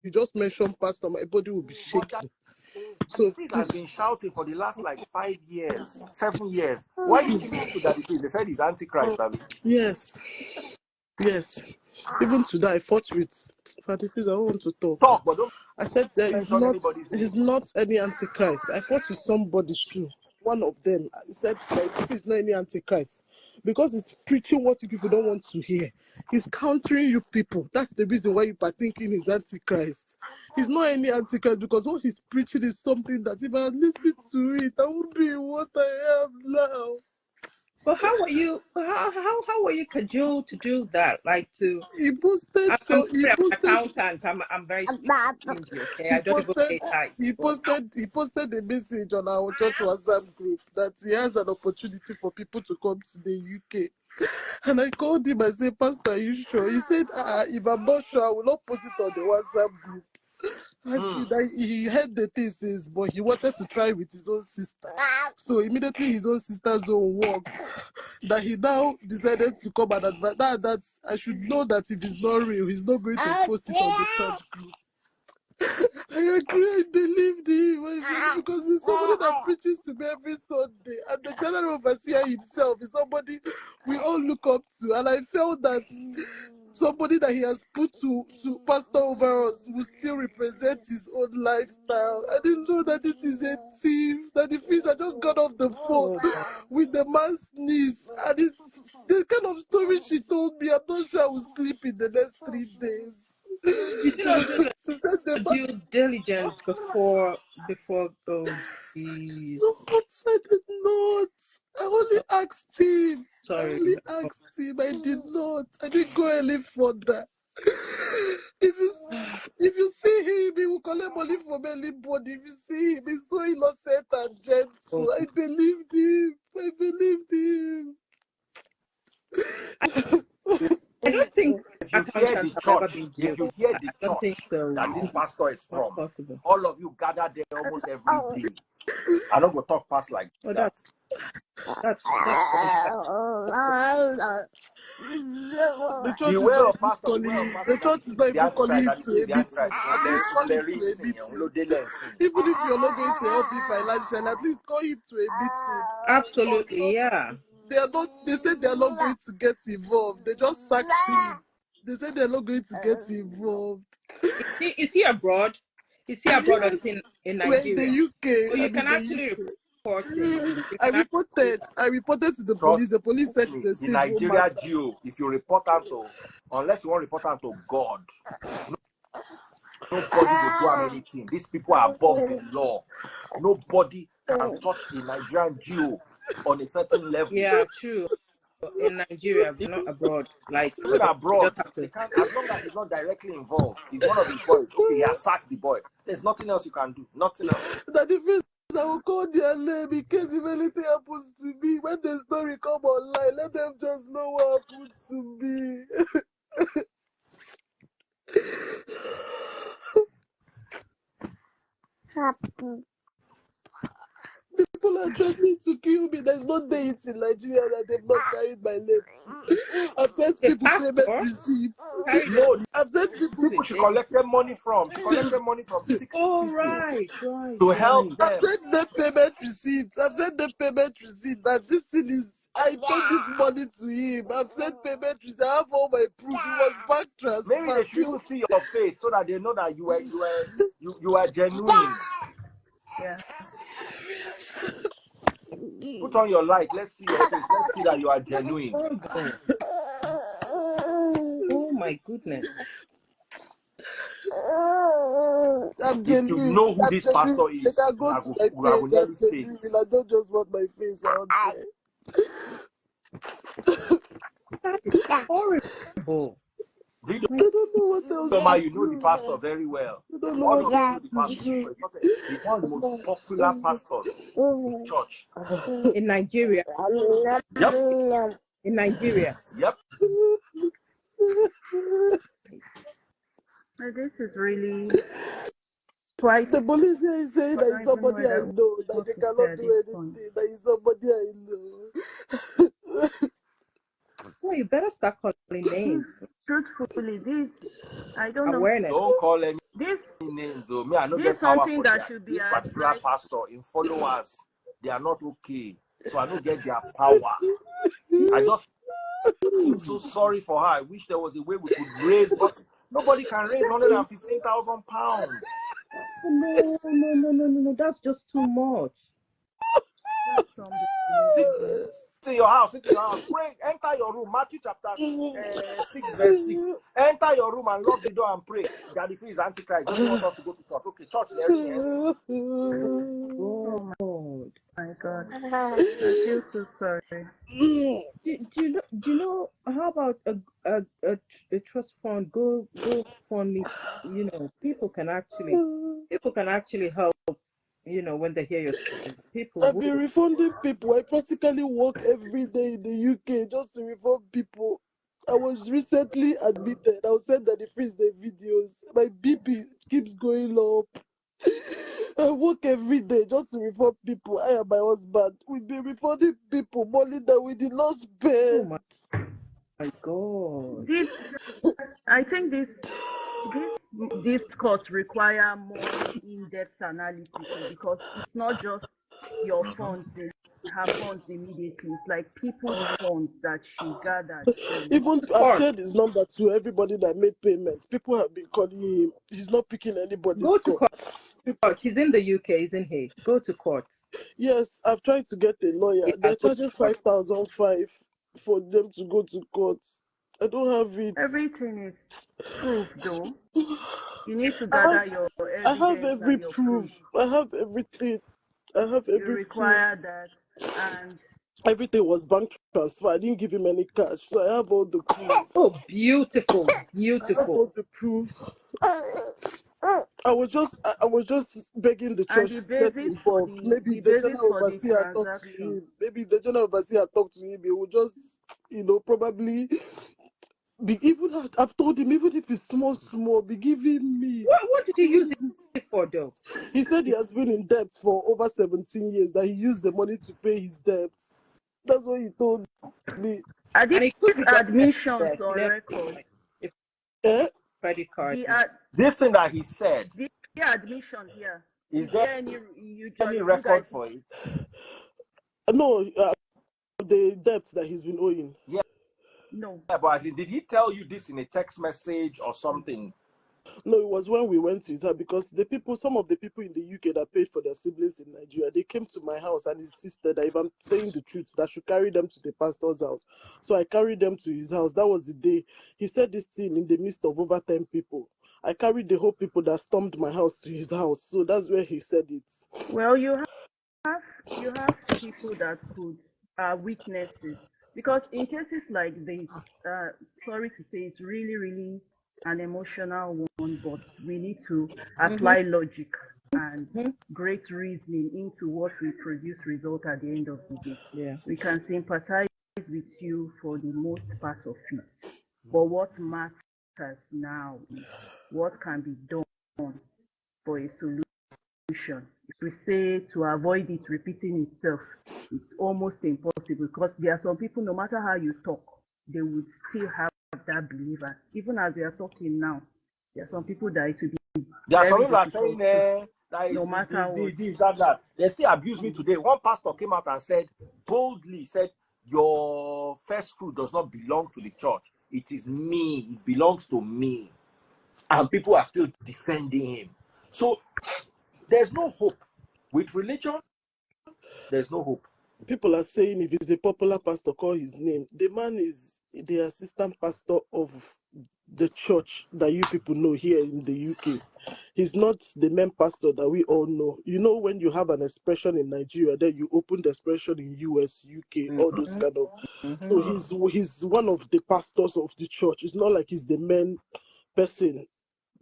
you just mention pastor, my body will be shaking. So it has been shouting for the last like 5 years, 7 years. Why did you listen to that? They said he's Antichrist, Abby. Yes. Even today, I fought with Fatifis. I don't want to talk. But don't. I said there is mention not. anybody's He's name. not any Antichrist. I fought with somebody too. One of them. He said he's not any Antichrist because he's preaching what you people don't want to hear. He's countering you people. That's the reason why you are thinking he's Antichrist. He's not any Antichrist because what he's preaching is something that if I listen to it, I won't be what I am now. But how were you? How were you cajoled to do that? Like to? He posted. I'm an accountant. I'm very stingy. Okay, I don't even pay tax. He posted a message on our church WhatsApp group that he has an opportunity for people to come to the UK. And I called him. I said, Pastor, are you sure? He said, if I'm not sure, I will not post it on the WhatsApp group. I see that he heard the thesis, but he wanted to try with his own sister. So immediately his own sister's own work, that he now decided to come and advise that I should know that if it's not real, he's not going to post it on the church group. I agree, I believed him because he's somebody that preaches to me every Sunday, and the general overseer himself is somebody we all look up to, and I felt that somebody that he has put to pastor over us will still represent his own lifestyle. I didn't know that this is a thief, that the fish had just got off the phone with the man's niece, and it's the kind of story she told me. I'm not sure I will sleep in the next 3 days. You did not do the due diligence before those. No, I did not. I only asked him. Sorry. I did not. I didn't go any further. If you see him, he will collect money from anybody. If you see him, he's so innocent and gentle. I believed him. I don't think if you hear the church, so. that this pastor is from, possible. all of you gather there almost every day. I don't go talk past like that. That's the church is not even calling him to a meeting. At least call him to a meeting. Even if you're not going to help him financially, at least call him to a meeting. Absolutely, yeah. They said they are not going to get involved. They just sacked him. They said they're not going to get involved. Is he abroad? Is he abroad or in Nigeria? In the UK. So you can actually report it. I reported to the police. The police said the Nigeria Geo, if you report out to, unless you want to report out to God, nobody will do anything. These people are above the law. Nobody can touch the Nigerian Geo on a certain level. Yeah, true. In Nigeria, but not abroad. Like even abroad, they can't, as long as he's not directly involved. He's one of his boys. Okay, he has sacked the boy. There's nothing else you can do. Nothing else. The difference is I will call their name in case if anything happens to me. When the story come online, let them just know what happened to me. People are threatening to kill me. There's no date in Nigeria that they've not carried my name. I've sent people payment receipts. I've sent people she collected money from. She collected money from 6 people. Right. To help them. I've sent them payment receipts. That this thing is. I paid this money to him. I've sent payment receipts. I have all my proof. It was bank transfer. Maybe they should see your face so that they know that you are genuine. Yeah. Put on your light. Let's see your face. Let's see that you are genuine. Oh my goodness. I'm if genuine. You know who this pastor is. I go to my page. I'm genuine. I don't just want my face out there. That is horrible. I don't know what else. Soma, you know the pastor very well. I don't know what else. He's one of the most popular pastors in church. In Nigeria. Yep. In Nigeria. Yep. This is really. The police here is saying that is somebody I know, that they cannot do anything, that is somebody I know. Well, you better start calling names. Truthfully, this I don't know. Awareness. Don't call any This names though. Me, I don't this get power something for that that. should be This particular advised. pastor in followers, they are not okay. So I don't get their power. I just feel so sorry for her. I wish there was a way we could raise, but nobody can raise £115,000. No. That's just too much. That's something. Sit in your house. Pray. Enter your room. Matthew chapter 6, verse 6. Enter your room and lock the door and pray. Daddy is Antichrist. Doesn't want us to go to church. Okay, church. Oh My God. I feel so sorry. Do you know how about a trust fund? Go fund me. You know, people can actually help. You know, when they hear your story, people I've been refunding people. I practically work every day in the UK just to refund people. I was recently admitted. I was sent that they freeze their videos. My BP keeps going up. I work every day just to refund people. I and my husband. We've been refunding people money that we did not spend. Oh my God. I think these courts require more in-depth analysis because it's not just your funds. They have funds immediately. It's like people's funds that she gathered. Even I've shared his number to everybody that made payments. People have been calling him. He's not picking anybody's Go to call. court. He's in the UK, isn't he? Go to court. Yes, I've tried to get a lawyer. Yeah, they're charging 5,500 for them to go to court. I don't have it. Everything is proof, though. You need to gather your evidence. I have every proof. I have everything. I have every You require proof. that, and everything was bank transfer. I didn't give him any cash, so I have all the proof. Oh, beautiful. I have all the proof. I was just begging the church to get involved. Maybe the general overseer talked to him. Maybe the general overseer talked to him. He would just, probably be even. I've told him even if it's small, be giving me. What did you use it for, though? He said he has been in debt for over 17 years. That he used the money to pay his debts. That's what he told me. I did admissions on record. Credit card. This thing that he said. The admission here. Is there any record for it? No, the debt that he's been owing. Yeah. No. Yeah, but did he tell you this in a text message or something? No, it was when we went to his house because some of the people in the UK that paid for their siblings in Nigeria, they came to my house and insisted that if I'm saying the truth, that I should carry them to the pastor's house. So I carried them to his house. That was the day he said this thing in the midst of over 10 people. I carried the whole people that stormed my house to his house. So that's where he said it. Well, you have people that could witnesses, because in cases like this, sorry to say, it's really, really an emotional one, but we need to apply logic and great reasoning into what will produce result at the end of the day. Yeah. We can sympathize with you for the most part of it, but what matters now is what can be done for a solution. If we say to avoid it repeating itself, it's almost impossible because there are some people, no matter how you talk, they would still have that belief. And even as we are talking now, there are some people that it will be. There are some people that are saying that no matter what. That. They still abuse me today. One pastor came out and said, boldly said, your first fruit does not belong to the church. It is me. It belongs to me. And people are still defending him. So there's no hope. With religion, there's no hope. People are saying if he's a popular pastor, call his name. The man is the assistant pastor of the church that you people know here in the UK. He's not the main pastor that we all know. You know, when you have an expression in Nigeria, then you open the expression in US, UK, all those kind of. So he's one of the pastors of the church. It's not like he's the main person.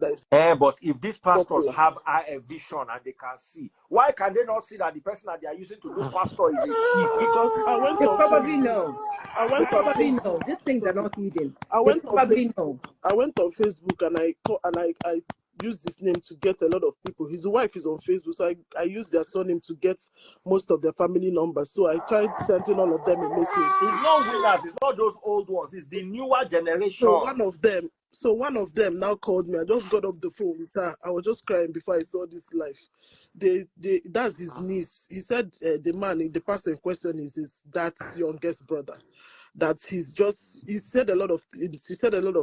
But if these pastors have a vision and they can see, why can they not see that the person that they are using to do pastor is a thief? Because I went they on probably Facebook. know. I went they probably know. These things are not hidden. I went on probably Facebook. know. I went on Facebook and used his name to get a lot of people. His wife is on Facebook, so I used their surname to get most of their family numbers. So I tried sending all of them a message. It's not winners, it's not those old ones, it's the newer generation. So one of them now called me. I just got off the phone with her. I was just crying before I saw this life. That's his niece. He said the person in question is his dad's youngest brother. That he said a lot of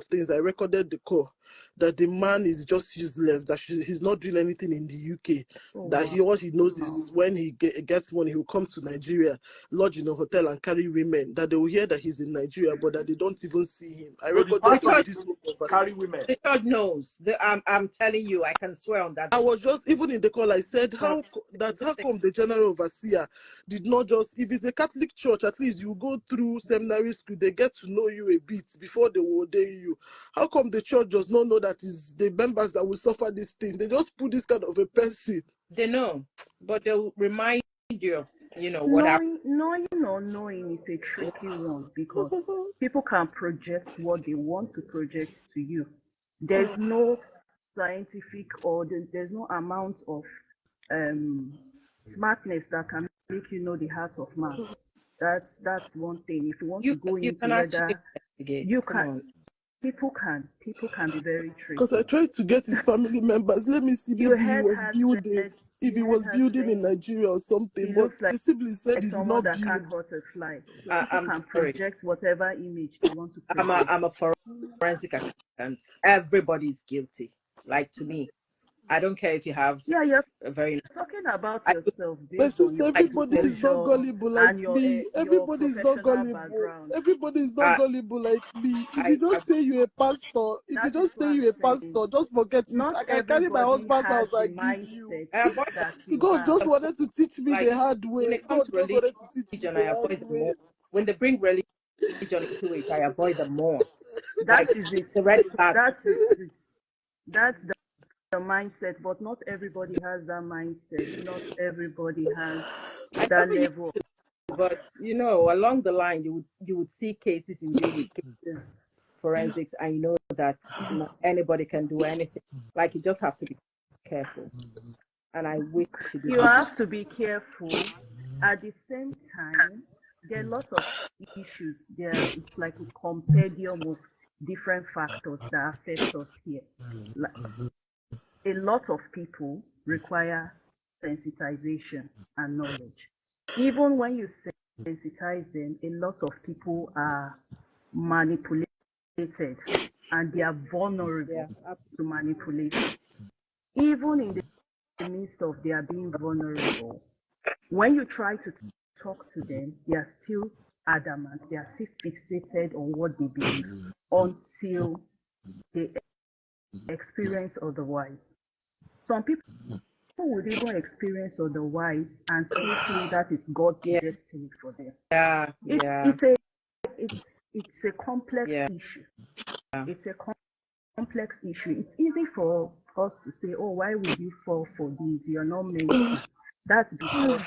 things. I recorded the call. That the man is just useless. That he's not doing anything in the UK. What he knows is when he gets money, he'll come to Nigeria, lodge in a hotel, and carry women. That they will hear that he's in Nigeria, but that they don't even see him. I recorded this. Carry women. The church knows. I'm telling you, I can swear on that. I was just, even in the call, I said, how come the general overseer did not just, if it's a Catholic church, at least you go through seminary school, they get to know you a bit before they will ordain you. How come the church does not know that it's the members that will suffer this thing? They just put this kind of a person. They know, but they'll remind you of, what happened. Knowing or knowing is a tricky one, because people can project what they want to project to you. There's no scientific or there's no amount of smartness that can make you know the heart of man. That's one thing. If you want to go into whether you can. People can be very tricky. Because I tried to get his family members. Let me see, maybe he was building. If he was building in Nigeria or something, but like the siblings said he did not build. Can't hurt a fly. So people can project whatever image they want to project. I'm a forensic accountant. Everybody's guilty. Like, to me, I don't care if you have you're a very talking about yourself. My sister, everybody is not gullible like me. Everybody is not gullible. Everybody is not gullible like me. If you just say you're a pastor, just forget it. I can carry my husband's house and give you. God just wanted to teach me the hard way. When it comes to religion, I avoid them more. When they bring religion into it, I avoid them more. That is it. The red flag. That's the mindset, but not everybody has that mindset. Not everybody has that level. But along the line, you would see cases in forensics, and you know that not anybody can do anything. Like, you just have to be careful. And I wish you have to be careful. At the same time, there are lots of issues. It's like a compendium of different factors that affect us here. A lot of people require sensitization and knowledge. Even when you sensitize them, a lot of people are manipulated and they are vulnerable to manipulation. Even in the midst of their being vulnerable, when you try to talk to them, they are still adamant, they are still fixated on what they believe until they experience otherwise. Some people would even experience otherwise and still think that is God's destiny for them. It's a complex issue. It's a complex issue. It's easy for us to say, oh, why would you fall for this? You're not meant to. That's because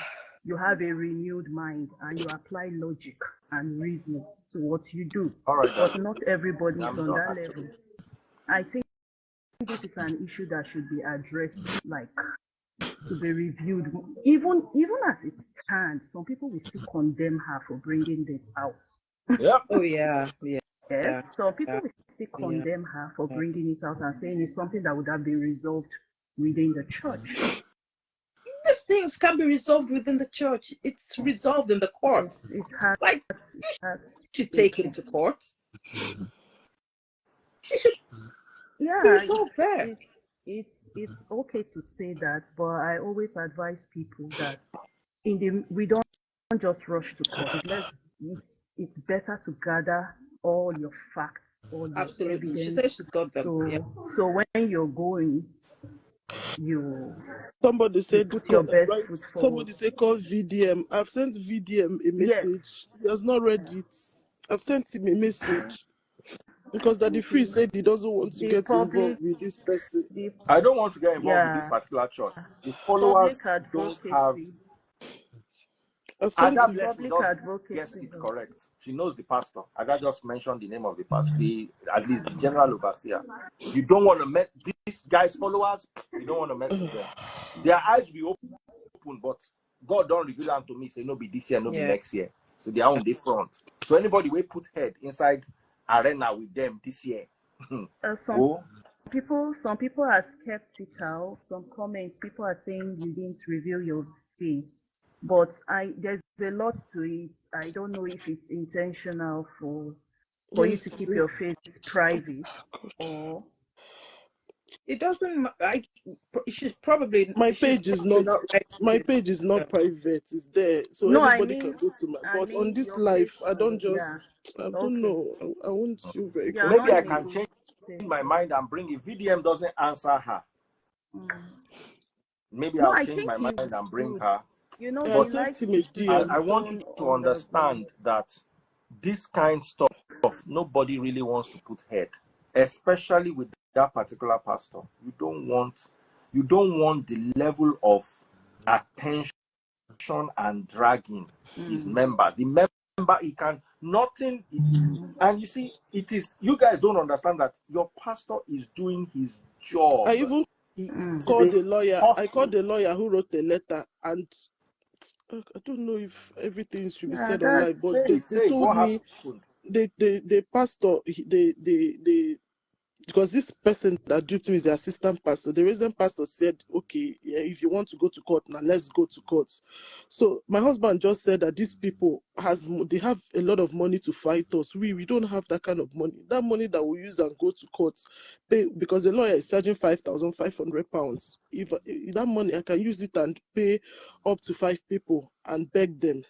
you have a renewed mind and you apply logic and reasoning to what you do. All right, but not everybody is on that level. I think this is an issue that should be addressed, like, to be reviewed. Even as it stands, some people will still condemn her for bringing this out. Yep. Oh yeah. So people will still condemn her for bringing it out and saying it's something that would have been resolved within the church. These things can be resolved within the church. It's resolved in the courts. It has, like, you should take it to court. It's okay to say that, but I always advise people that we don't just rush to court. It's better to gather all your facts, all your Absolutely. evidence. She says she's got them. So when you're going, somebody said put your best foot forward. Somebody said call VDM. I've sent VDM a message. He has not read it. I've sent him a message. Because Daddy Free said he doesn't want to get involved with this person. I don't want to get involved with this particular church. The followers don't have. Ada Blessing yes, it's correct. She knows the pastor. Aga just mentioned the name of the pastor, at least the general overseer. You don't want to guy's followers, you don't want to mess with them. Their eyes be open, but God don't reveal them to me. Say no be this year, no be next year. So they are on the front. So anybody will put head inside arena with them this year. Some people are skeptical. Some comments, people are saying you didn't reveal your face, but there's a lot to it. I don't know if it's intentional for you to keep your face private, or it doesn't. She's probably my page is not. My page is not private. It's there, so no, anybody can go to my. But on this live, I don't just. I don't know. I want you very. Maybe I can change my mind and bring it. VDM doesn't answer her. Maybe I'll change my mind and bring her. You know, but I want you to understand that this kind of stuff, nobody really wants to put head, especially with that particular pastor. You don't want the level of attention and dragging his members. The member, he can nothing. And you see, it is, you guys don't understand that your pastor is doing his job. I even called the lawyer. I called the lawyer who wrote the letter, and I don't know if everything should be said online, but they told me the pastor, because this person that duped me is the assistant pastor. The reason pastor said, okay, if you want to go to court, now let's go to court. So my husband just said that these people they have a lot of money to fight us. We don't have that kind of money. That money that we use and go to court, pay, because the lawyer is charging £5,500. If that money, I can use it and pay up to 5 people and beg them,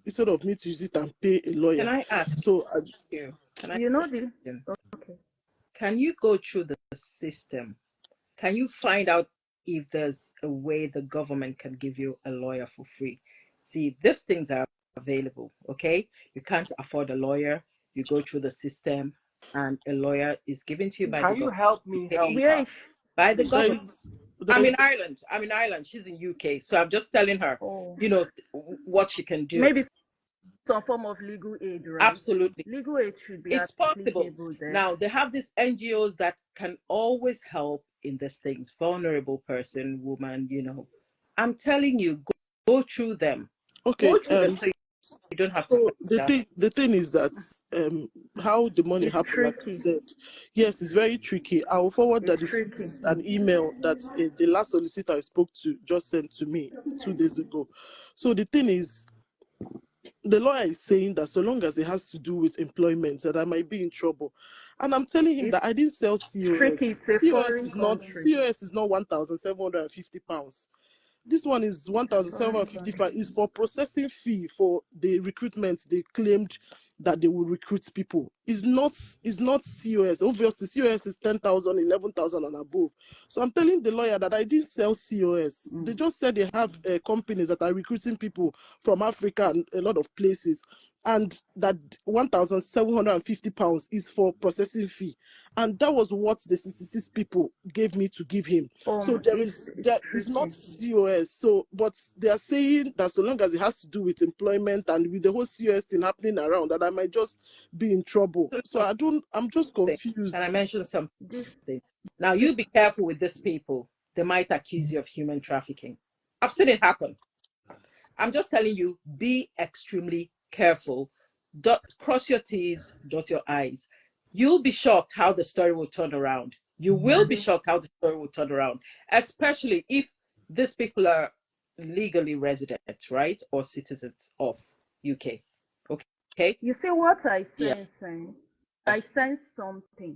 instead of me to use it and pay a lawyer. Can I ask you? Can you go through the system? Can you find out if there's a way the government can give you a lawyer for free? See, these things are available, okay? You can't afford a lawyer. You go through the system, and a lawyer is given to you by the government. Can you help me help her? By the government. I'm in Ireland. She's in UK. So I'm just telling her, you know, what she can do. Maybe some form of legal aid, right? Absolutely. Legal aid should be possible. There. Now, they have these NGOs that can always help in these things. Vulnerable person, woman, you know. I'm telling you, go through them. Okay. Go through them so you don't have to. So the thing is that how the money happened, like I said, yes, it's very tricky. I will forward an email that the last solicitor I spoke to just sent to me 2 days ago. So the thing is, the lawyer is saying that so long as it has to do with employment, that I might be in trouble. And I'm telling him that I didn't sell COS. COS is not £1,750. This one is 1,750 is for processing fee for the recruitment. They claimed that they will recruit people. It's not COS. Obviously, COS is 10,000, 11,000 and above. So I'm telling the lawyer that I didn't sell COS. They just said they have companies that are recruiting people from Africa and a lot of places, and that £1,750 is for processing fee. And that was what the 66 people gave me to give him. So there is not COS. So, but they are saying that so long as it has to do with employment and with the whole COS thing happening around, that I might just be in trouble. So I'm just confused. And I mentioned something. Now you be careful with these people. They might accuse you of human trafficking. I've seen it happen. I'm just telling you, be extremely careful. Cross your T's, dot your I's. You'll be shocked how the story will turn around. You will be shocked how the story will turn around, especially if these people are legally resident, right? Or citizens of UK. Okay? You see what I sense? I sense something.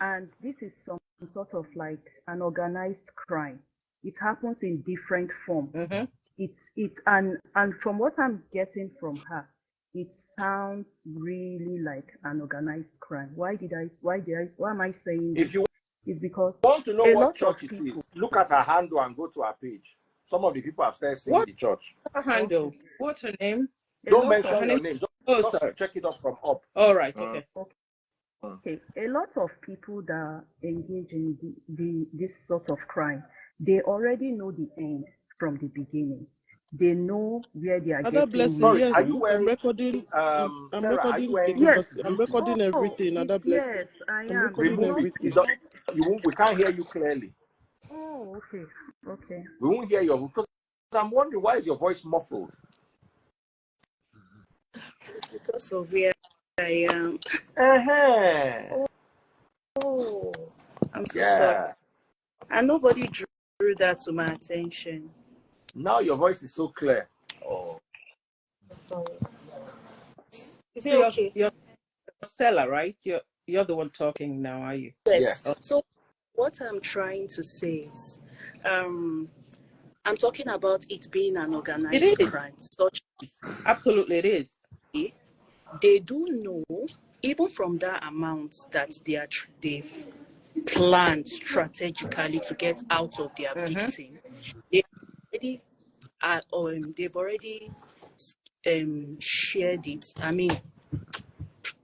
And this is some sort of like an organized crime. It happens in different forms. And from what I'm getting from her, it sounds really like an organized crime. Why am I saying this? If you it's because want to know what church it is, look at her handle and go to her page. Some of the people have started saying the church. Her handle? What's her name? Don't mention your name. Just check it up from up. All right. Okay. Okay. A lot of people that engage in this sort of crime, they already know the end from the beginning. They know where they are Other getting blessing, rich Sorry, yes, are you from. I'm wearing, recording. I'm Sarah, are you recording the wearing Yes. convers. I'm Bluetooth? recording Oh, everything. Other blessing. yes, I I'm am. recording Remove it. everything. We can't hear you clearly. Oh, okay. Okay. We won't hear your, because I'm wondering, why is your voice muffled? It's because of where I am. Uh-huh. Oh, I'm so sorry. Yeah. And nobody drew that to my attention. Now your voice is so clear. Oh, sorry. Is it So okay? you're seller, right? You're the one talking now, are you? Yes. Yes. So what I'm trying to say is, I'm talking about it being an It organized is. crime. Such Absolutely, it is. they do know, even from that amount that they've planned strategically to get out of their victim, they already they've already shared it. I mean,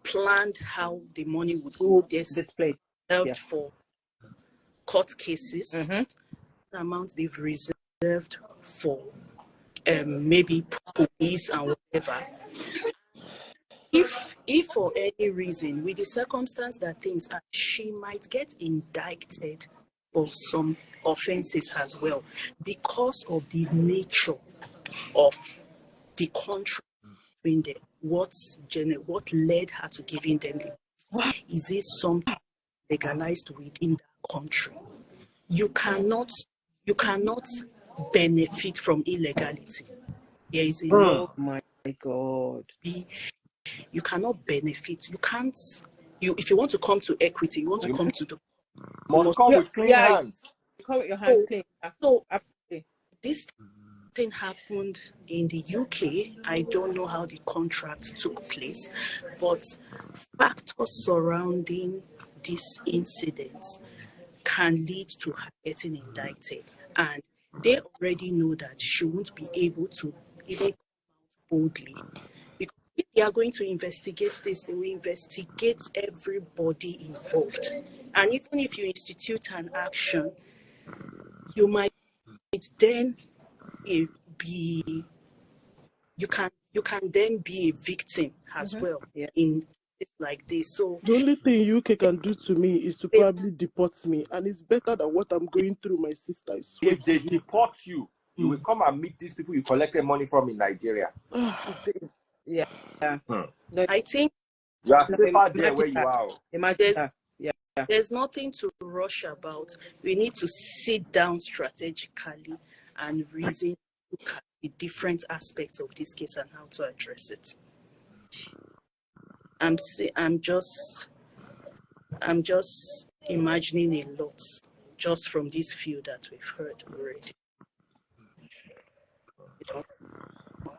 planned how the money would go. There's Displayed. reserved Yeah. for court cases. The amount they've reserved for maybe police and whatever. If for any reason, with the circumstance that things are, she might get indicted for some offenses as well, because of the nature of the contract between them. What led her to giving them the, is it something legalized within that country? You cannot benefit from illegality. There is a law. Oh my God. You cannot benefit. You can't. If you want to come to equity, you want to come to the. Must come with clean hands. You come with your hands clean. So Absolutely. this thing happened in the UK. I don't know how the contract took place, but factors surrounding this incident can lead to her getting indicted, and they already know that she won't be able to even boldly, because if they are going to investigate this, they will investigate everybody involved, and even if you institute an action, you might then be you can then be a victim as well in it's like this. So The only thing UK can do to me is to probably deport me, and it's better than what I'm going through. My sister, I swear If they to you. deport you, you will come and meet these people you collected money from in Nigeria. Yeah. No, I think You are no, safer there imagine where you that. are. Imagine that. Yeah. there's nothing to rush about. We need to sit down strategically and reason, look at the different aspects of this case and how to address it. I'm just imagining a lot just from this few that we've heard already.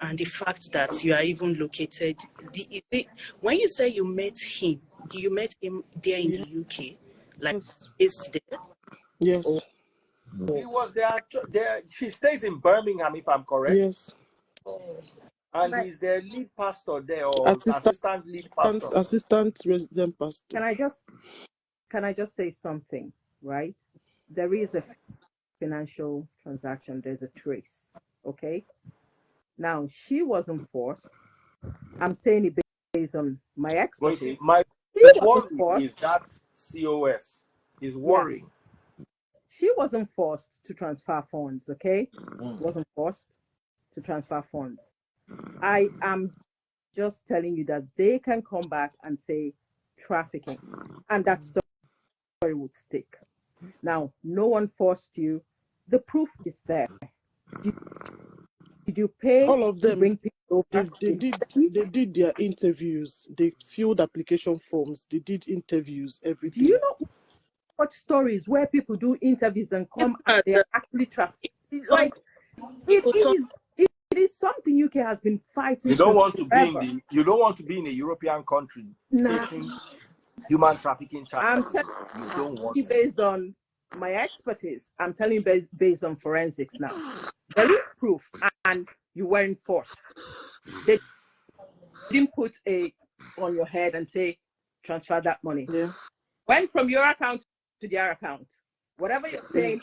And the fact that you are even located, when you say you met him, you met him there in the UK, like is there? Yes. Oh. He was there. She stays in Birmingham, if I'm correct. Yes. And he's the lead pastor there, or assistant lead pastor. Assistant resident pastor. Can I just say something, right? There is a financial transaction, there's a trace. Okay. Now she wasn't forced. I'm saying it based on my Well, expertise. you see, my She wasn't worry forced. is that COS is worrying. She wasn't forced to transfer funds, okay? Wasn't forced to transfer funds. I am just telling you that they can come back and say trafficking, and that story would stick. Now, no one forced you. The proof is there. Did you pay All of them, to bring people over? they did their interviews. They filled application forms. They did interviews, everything. Do you know what stories where people do interviews and come and they're actually trafficked? Like it is something UK has been fighting. You don't want to forever. be in a European country Nah. facing human trafficking I'm charges. You don't want you it. based on my expertise. I'm telling you based on forensics now. There is proof, and you weren't forced. They didn't put a on your head and say transfer that money. Yeah. Went from your account to their account. Whatever you're saying,